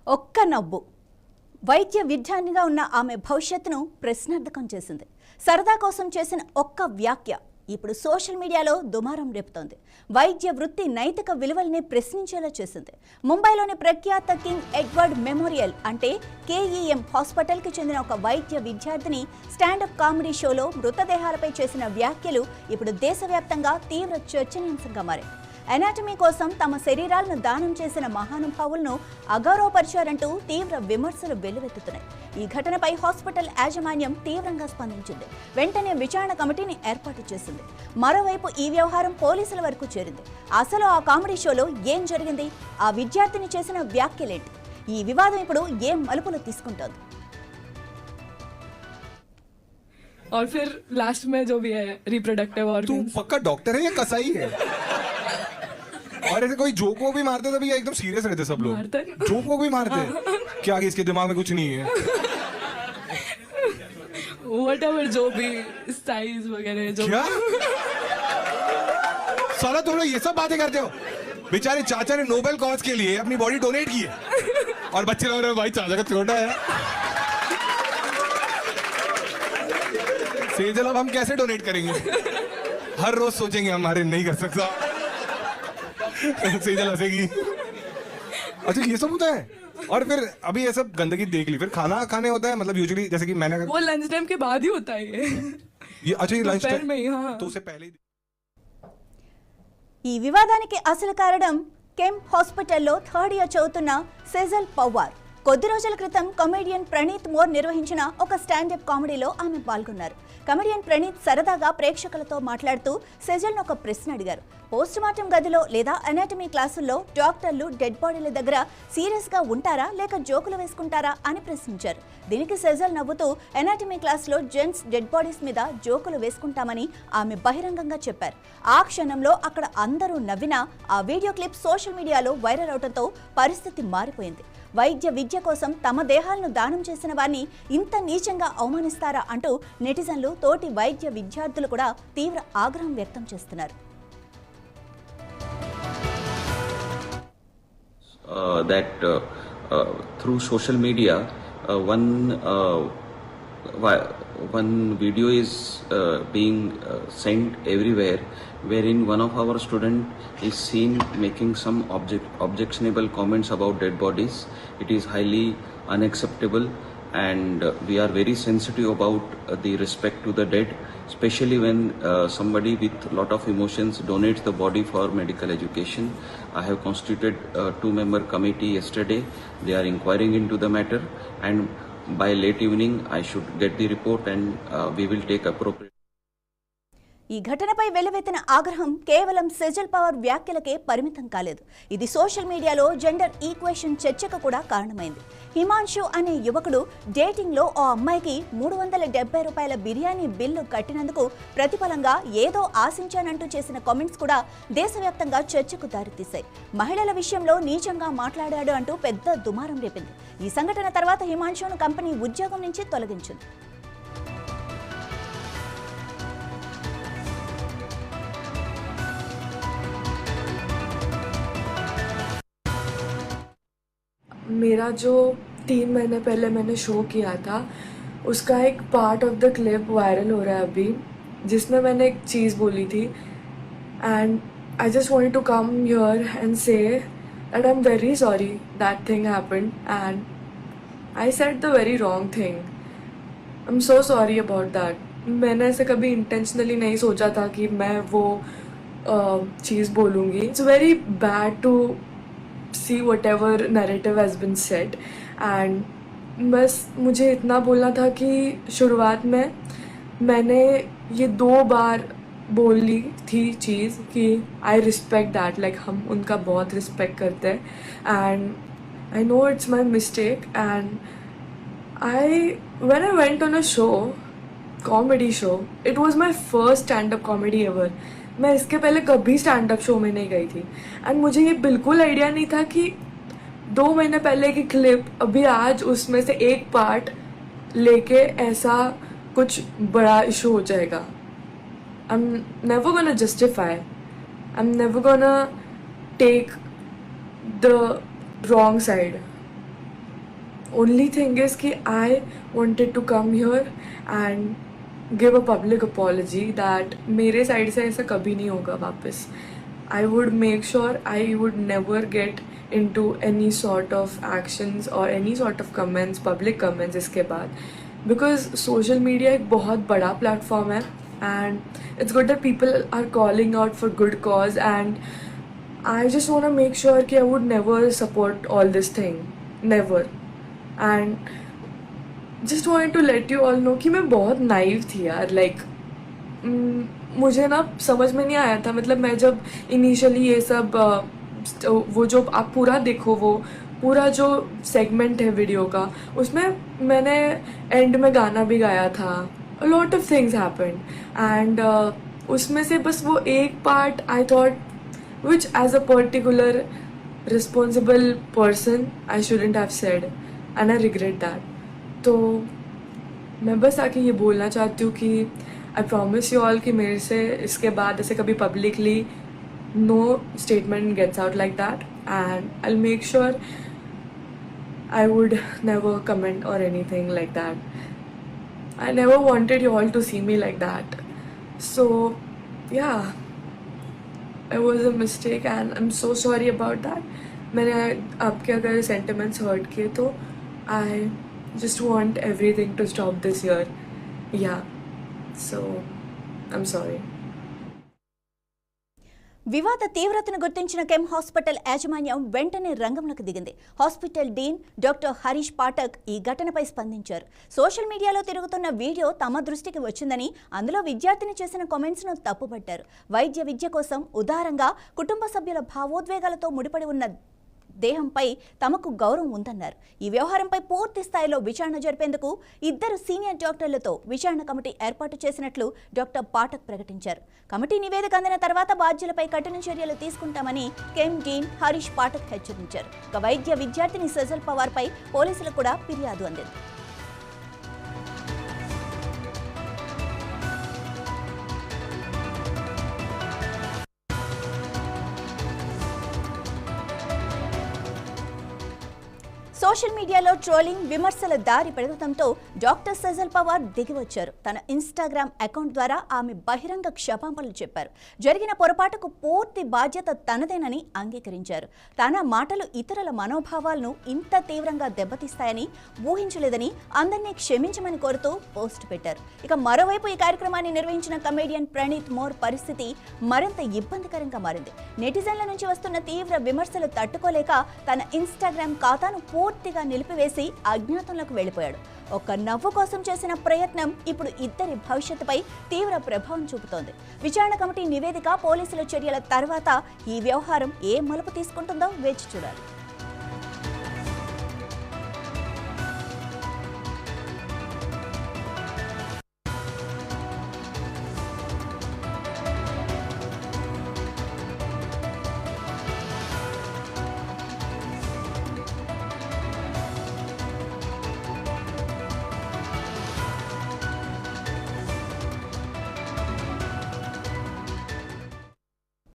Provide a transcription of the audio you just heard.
ఒక్క నవ్వు వైద్య విద్యార్థినిగా ఉన్న ఆమె భవిష్యత్తును ప్రశ్నార్థకం చేసింది. సరదా కోసం చేసిన ఒక్క వ్యాఖ్య ఇప్పుడు సోషల్ మీడియాలో దుమారం రేపుతోంది. వైద్య వృత్తి నైతిక విలువల్ని ప్రశ్నించేలా చేసింది. ముంబైలోని ప్రఖ్యాత కింగ్ ఎడ్వర్డ్ మెమోరియల్ అంటే KEM హాస్పిటల్కి చెందిన ఒక వైద్య విద్యార్థిని స్టాండప్ కామెడీ షోలో మృతదేహాలపై చేసిన వ్యాఖ్యలు ఇప్పుడు దేశవ్యాప్తంగా తీవ్ర చర్చనీయాంశంగా మారాయి. ఎనాటమీ కోసం తమ శరీరాలను దానం చేసిన మహానుభావులను అగౌరవపరిచారంటూ తీవ్ర విమర్శలు వెల్లువెత్తుతున్నాయి. ఈ ఘటనపై హాస్పిటల్ యాజమాన్యం తీవ్రంగా స్పందించింది. వెంటనే విచారణ కమిటీని ఏర్పాటు చేసింది. మరోవైపు ఈ వ్యవహారం పోలీసుల వరకు చేరింది. అసలు ఆ కామెడీ షోలో ఏం జరిగింది? ఆ విద్యార్థిని చేసిన వ్యాఖ్యలేంటి? ఈ వివాదం ఇప్పుడు ఏం మలుపులు తీసుకుంటోంది? और फिर लास्ट में जो भी है रिप्रोडक्टिव ऑर्गन्स। तू पक्का डॉक्टर है या कसाई है? और ऐसे कोई जोक वो भी मारते तभी एकदम सीरियस रहते सब लोग। जोक वो भी मारते क्या कि इसके दिमाग में कुछ नहीं है? व्हाटएवर जो भी साइज वगैरह जो क्या साला तुम लोग ये सब बातें करते हो? बेचारे चाचा ने नोबेल कॉज के लिए अपनी बॉडी डोनेट की है और बच्चे लोग रहे भाई चाचा का छोटा है। सेजल अब हम कैसे डोनेट करेंगे? हर रोज सोचेंगे हमारे नहीं कर सकता। सेजल हंसेगी। अच्छा ये सब होता है और फिर अभी ये सब गंदगी देख ली, फिर खाना खाने होता है मतलब यूजुअली जैसे कि मैंने वो लंच टाइम के बाद ही होता है ये अच्छा ये लंच टाइम में ही। हाँ तो उससे पहले ही ఈ వివాదానికి అసలు కారణం కెమ్ హాస్పిటల్లో థర్డ్ ఇయర్ చదువుతున్న సెజల్ పవార్. కొద్ది రోజుల క్రితం కమెడియన్ ప్రణీత్ మోర్ నిర్వహించిన ఒక స్టాండప్ కామెడీలో ఆమె పాల్గొన్నారు. కమెడియన్ ప్రణీత్ సరదాగా ప్రేక్షకులతో మాట్లాడుతూ సెజల్ను ఒక ప్రశ్న అడిగారు. పోస్ట్ మార్టం గదిలో లేదా అనాటమీ క్లాసుల్లో డాక్టర్లు డెడ్ బాడీల దగ్గర సీరియస్గా ఉంటారా లేక జోకులు వేసుకుంటారా అని ప్రశ్నించారు. దీనికి సెజల్ నవ్వుతూ అనాటమీ క్లాస్లో జెంట్స్ డెడ్ బాడీస్ మీద జోకులు వేసుకుంటామని ఆమె బహిరంగంగా చెప్పారు. ఆ క్షణంలో అక్కడ అందరూ నవ్వినా ఆ వీడియో క్లిప్ సోషల్ మీడియాలో వైరల్ అవడంతో పరిస్థితి మారిపోయింది. వైద్య విద్య కోసం తమ దేహాలను దానం చేసిన వారిని ఇంత నీచంగా అవమానిస్తారా అంటూ నెటిజన్లు, తోటి వైద్య విద్యార్థులు కూడా తీవ్ర ఆగ్రహం వ్యక్తం చేస్తున్నారు. Through social media, one video is being sent everywhere, wherein one of our student is seen making some objectionable comments about dead bodies. It is highly unacceptable, and we are very sensitive about the respect to the dead, especially when somebody with lot of emotions donates the body for medical education. I have constituted a 2-member committee yesterday. They are inquiring into the matter, and by late evening I should get the report, and we will take appropriate. ఈ ఘటనపై వెల్లువెత్తిన ఆగ్రహం కేవలం Sejal power వ్యాఖ్యలకే పరిమితం కాలేదు. ఇది social మీడియాలో gender equation చర్చకు కూడా కారణమైంది. హిమాన్షు అనే యువకుడు డేటింగ్లో ఓ అమ్మాయికి 370 రూపాయల బిర్యానీ బిల్లు కట్టినందుకు ప్రతిఫలంగా ఏదో ఆశించానంటూ చేసిన కామెంట్స్ కూడా దేశవ్యాప్తంగా చర్చకు దారితీశాయి. మహిళల విషయంలో నీచంగా మాట్లాడాడు అంటూ పెద్ద దుమారం రేపింది. ఈ సంఘటన తర్వాత హిమాన్షును కంపెనీ ఉద్యోగం నుంచి తొలగించింది. मेरा जो 3 महीने पहले मैंने शो किया था उसका एक part of the clip viral हो रहा है अभी, जिसमें मैंने एक चीज़ बोली थी, and I just wanted to come here and say that I am very sorry that thing happened and I said the very wrong thing. I am so sorry about that. मैंने ऐसे कभी इंटेंशनली नहीं सोचा था कि मैं वो चीज़ बोलूँगी. It's very bad to see whatever narrative has been said, and बस मुझे इतना बोलना था कि शुरुआत में मैंने ये 2 बार बोली थी चीज़ कि आई रिस्पेक्ट दैट, लाइक हम उनका बहुत रिस्पेक्ट करते हैं, and I know it's my mistake. And when I went on a show, comedy show, it was my first stand-up comedy ever. मैं इसके पहले कभी स्टैंड अप शो में नहीं गई थी, एंड मुझे ये बिल्कुल आइडिया नहीं था कि 2 महीने पहले की क्लिप अभी आज उसमें से एक पार्ट लेके ऐसा कुछ बड़ा इशू हो जाएगा. I am never gonna justify, I am never gonna take the wrong side. only thing is कि I wanted to come here and give a public apology that मेरे side से ऐसा कभी नहीं होगा वापस. I would make sure I would never get into any sort of actions or any sort of comments, public comments इसके बाद, because social media एक बहुत बड़ा platform है and it's good that people are calling out for good cause, and I just want to make sure कि I would never support all this thing, never. And just wanted to let you all know कि मैं बहुत naive थी यार, like मुझे ना समझ में नहीं आया था, मतलब मैं जब इनिशियली ये सब वो जो आप पूरा देखो, वो पूरा जो सेगमेंट है वीडियो का, उसमें मैंने एंड में गाना भी गाया था. A lot of things happened and उसमें से बस वो एक part I thought which as a particular responsible person I shouldn't have said and I regret that. तो मैं बस आके ये बोलना चाहती हूँ कि I promise you all कि मेरे से इसके बाद ऐसे कभी publicly no statement gets out like that, and I'll make sure I would never comment or anything like that. I never wanted you all to see me like that. So yeah, it was a mistake and I'm so sorry about that. मैंने आपके अगर sentiments hurt किए तो I just want everything to stop this year. Yeah, so I'm sorry. వివాద తీవ్రతను గుర్తించిన కెమ్ hospital యాజమాన్యం వెంటనే రంగంలోకి దిగింది. Hospital dean doctor Harish Pathak ఈ ఘటనపై స్పందించారు. సోషల్ మీడియాలో తిరుగుతున్న వీడియో తమ దృష్టికి వచ్చిందని, అందులో విద్యార్థిని చేసిన కామెంట్స్ను తప్పుపట్టారు. వైద్య విద్య కోసం ఉదారంగా కుటుంబ సభ్యుల భావోద్వేగాలతో ముడిపడి ఉన్న దేహంపై తమకు గౌరవం ఉందన్నారు. ఈ వ్యవహారంపై పూర్తి స్థాయిలో విచారణ జరిపేందుకు 2 సీనియర్ డాక్టర్లతో విచారణ కమిటీ ఏర్పాటు చేసినట్లు డాక్టర్ పాఠక్ ప్రకటించారు. కమిటీ నివేదిక అందిన తర్వాత బాధ్యులపై కఠిన చర్యలు తీసుకుంటామని కెమ్ డీన్ హరీష్ పాఠక్ హెచ్చరించారు. వైద్య విద్యార్థిని సజల్ పవార్ పై పోలీసులకు కూడా ఫిర్యాదు అందింది. సోషల్ మీడియాలో ట్రోలింగ్ విమర్శల దారి పెరగడంతో డాక్టర్ సజల్ పవార్ దిగివచ్చారు. తన ఇన్స్టాగ్రామ్ అకౌంట్ ద్వారా ఆమె బహిరంగ క్షమాపణలు చెప్పారు. జరిగిన పొరపాటుకు పూర్తి బాధ్యత తనదేనని అంగీకరించారు. తన మాటలు ఇతరుల మనోభావాలను ఇంత తీవ్రంగా దెబ్బతీస్తాయని ఊహించలేదని, అందరినీ క్షమించమని కోరుతూ పోస్ట్ పెట్టారు. ఇక మరోవైపు ఈ కార్యక్రమాన్ని నిర్వహించిన కమేడియన్ ప్రణీత్ మోర్ పరిస్థితి మరింత ఇబ్బందికరంగా మారింది. నెటిజన్ల నుంచి వస్తున్న తీవ్ర విమర్శలు తట్టుకోలేక తన ఇన్స్టాగ్రామ్ ఖాతాను పూర్తిగా నిలిపివేసి అజ్ఞాతంలోకి వెళ్ళిపోయాడు. ఒక్క నవ్వు కోసం చేసిన ప్రయత్నం ఇప్పుడు ఇద్దరి భవిష్యత్తుపై తీవ్ర ప్రభావం చూపుతోంది. విచారణ కమిటీ నివేదిక, పోలీసుల చర్యల తర్వాత ఈ వ్యవహారం ఏ మలుపు తీసుకుంటుందో వేచి చూడాలి.